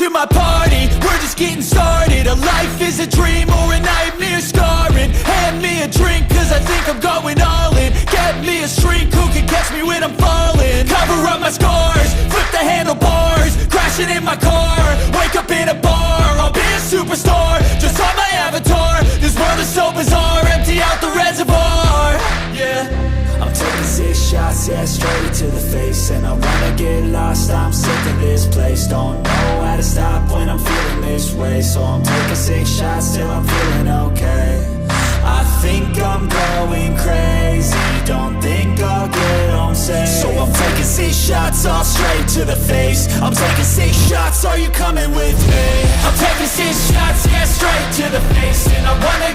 to my party, we're just getting started. A life is a dream or a nightmare scarring. Hand me a drink cause I think I'm going all in. Get me a shrink who can catch me when I'm falling. Cover up my scars, flip the handlebars, crashing in my car, wake up in a bar. I'll be a superstar, just on my avatar. This world is so bizarre, empty out the reservoir. Yeah, I'm taking 6 shots, yeah, straight to the face. And I wanna get lost, I'm sick of this place. Don't know how to stop when I'm feeling this way. So I'm taking 6 shots till I'm feeling okay. I think I'm going crazy, don't think I'll get home safe. So I'm taking 6 shots, all straight to the face. I'm taking 6 shots, are you coming with me? I'm taking 6 shots, yeah, straight to the face. And I wanna